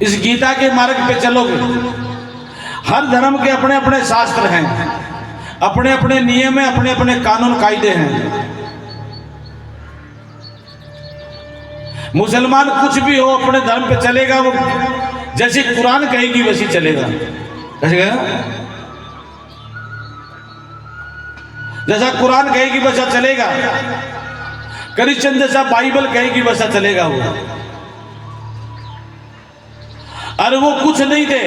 इस गीता के मार्ग पे चलोगे। हर धर्म के अपने अपने शास्त्र हैं, अपने अपने नियम हैं, अपने अपने कानून कायदे हैं। मुसलमान कुछ भी हो अपने धर्म पे चलेगा, वो जैसे कुरान कहेगी वैसी चलेगा। कैसे कहेगा? जैसा कुरान कहेगी वैसा चलेगा। क्रिश्चियन जैसा बाइबल कहेगी वैसा चलेगा वो। अरे वो कुछ नहीं थे,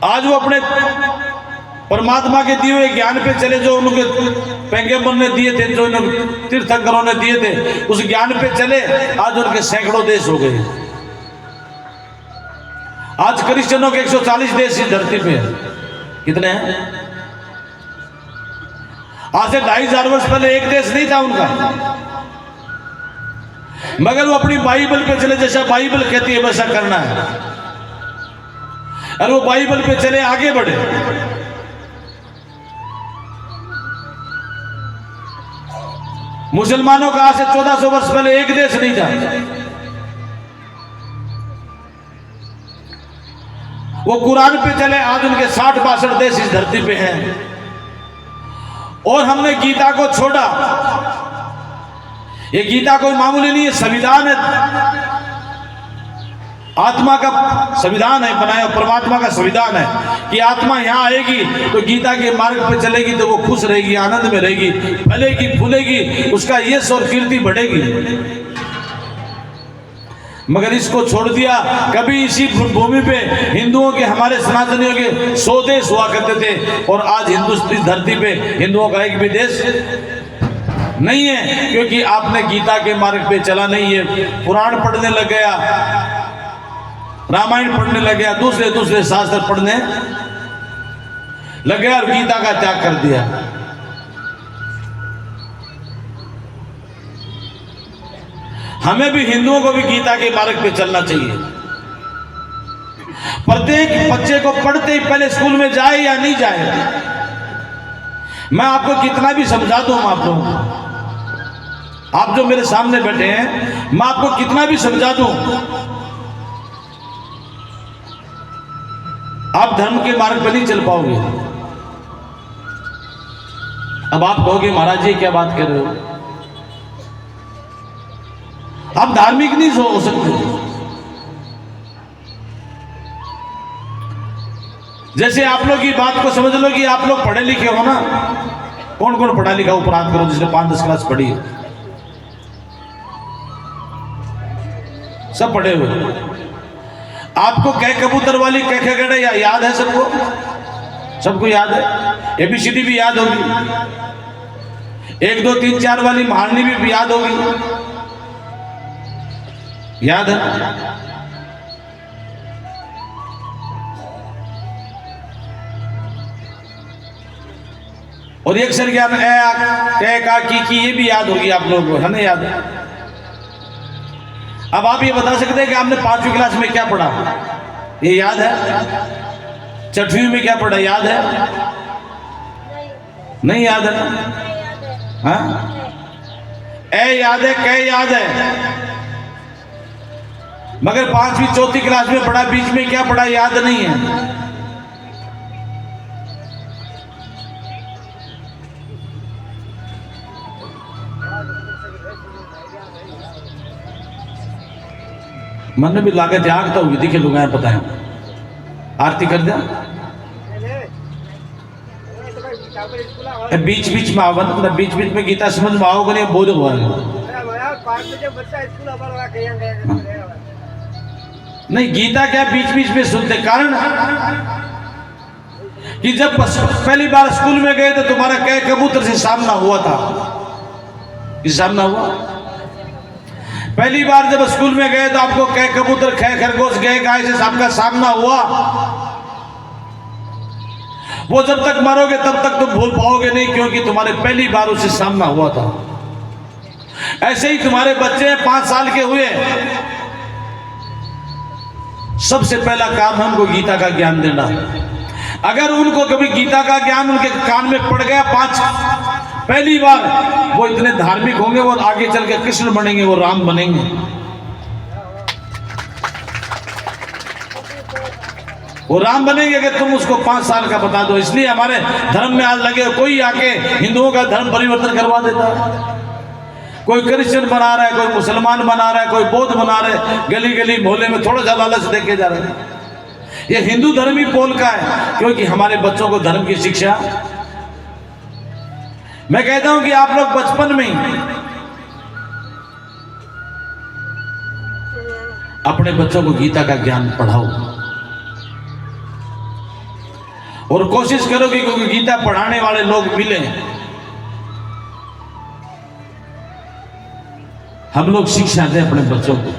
आज वो अपने परमात्मा के दिए हुए ज्ञान पे चले, जो उनके पैगंबर ने दिए थे, जो तीर्थंकरों ने दिए थे, उस ज्ञान पे चले। आज उनके सैकड़ों देश हो गए। आज क्रिश्चियनों के 140 देश इस धरती पे है। कितने हैं? आज से 2500 वर्ष पहले एक देश नहीं था उनका, मगर वो अपनी बाइबल पे चले। जैसा बाइबल कहती है वैसा करना है, और वो बाइबल पे चले, आगे बढ़े। मुसलमानों का आज से 1400 वर्ष पहले एक देश नहीं था, वो कुरान पे चले। आज उनके 60-62 देश इस धरती पे हैं। और हमने गीता को छोड़ा। ये गीता कोई मामूली नहीं है, संविधान है, आत्मा का संविधान है, बनाया परमात्मा का संविधान है कि आत्मा यहां आएगी तो गीता के मार्ग पर चलेगी तो वो खुश रहेगी, आनंद में रहेगी, फलेगी फूलेगी, उसका यश और कीर्ति बढ़ेगी। मगर इसको छोड़ दिया। कभी इसी भूमि पे हिंदुओं के, हमारे सनातनियों के 100 देश हुआ करते थे, और आज हिंदुस्तान धरती पे हिंदुओं का एक भी देश नहीं है, क्योंकि आपने गीता के मार्ग पे चला नहीं है। पुराण पढ़ने लग गया, रामायण पढ़ने लग गया, दूसरे शास्त्र पढ़ने लग गया, और गीता का त्याग कर दिया। हमें भी, हिंदुओं को भी गीता के मार्ग पे चलना चाहिए। प्रत्येक बच्चे को पढ़ते ही पहले स्कूल में जाए या नहीं जाए, मैं आपको कितना भी समझा दूं, आप लोग, आप जो मेरे सामने बैठे हैं, मैं आपको कितना भी समझा दूं, आप धर्म के मार्ग पर नहीं चल पाओगे। अब आप कहोगे महाराज जी क्या बात कर रहे हो, आप धार्मिक नहीं हो सकते। जैसे आप लोग की बात को समझ लो कि आप लोग पढ़े लिखे हो ना। कौन कौन पढ़ा लिखा उपरांत करो, जिसने 5-10 क्लास पढ़ी है? सब पढ़े हुए। आपको कै कबूतर वाली कै खगड़े याद है? सबको याद है। ABCD भी याद होगी, 1 2 3 4 वाली महारनी भी याद होगी, याद है? और एक ज्ञान कै का की ये भी याद होगी आप लोगों को, है ना? याद है। अब आप ये बता सकते हैं कि आपने 5वीं क्लास में क्या पढ़ा, ये याद है? 6वीं में क्या पढ़ा, याद है? नहीं याद है ना? हाँ, ए याद है, कै याद है, मगर 5वीं 4थी क्लास में पढ़ा, बीच में क्या पढ़ा याद नहीं है। मन में भी लागत आग तो होगी, दिखे लुगाए पता है। आरती कर दिया, बीच बीच में आओगे ना, बीच बीच में गीता समझ में आओगे नहीं, बोझ हुआ नहीं। गीता क्या बीच बीच में सुनते, कारण कि जब पहली बार स्कूल में गए तो तुम्हारा कै कबूतर से सामना हुआ था। किस सामना हुआ? पहली बार जब स्कूल में गए तो आपको कै कबूतर, कै खरगोश, गाय गाय से आपका सामना हुआ। वो जब तक मरोगे तब तक तुम भूल पाओगे नहीं, क्योंकि तुम्हारे पहली बार उससे सामना हुआ था। ऐसे ही तुम्हारे बच्चे 5 साल के हुए, सबसे पहला काम है उनको गीता का ज्ञान देना। अगर उनको कभी गीता का ज्ञान उनके कान में पड़ गया पहली बार, वो इतने धार्मिक होंगे, वो आगे चल के कृष्ण बनेंगे, वो राम बनेंगे। वो राम बनेंगे कि तुम उसको 5 साल का बता दो। इसलिए हमारे धर्म में आज लगे कोई आके हिंदुओं का धर्म परिवर्तन करवा देता है। कोई क्रिश्चियन बना रहा है, कोई मुसलमान बना रहा है, कोई बौद्ध बना रहा है, गली गली मोहल्ले में थोड़ा सा लालच देके जा रहे हैं। ये हिंदू धर्म ही पोल का है, क्योंकि हमारे बच्चों को धर्म की शिक्षा। मैं कहता हूं कि आप लोग बचपन में ही अपने बच्चों को गीता का ज्ञान पढ़ाओ और कोशिश करो कि क्योंकि गीता पढ़ाने वाले लोग मिले, हम लोग शिक्षा दें अपने बच्चों को।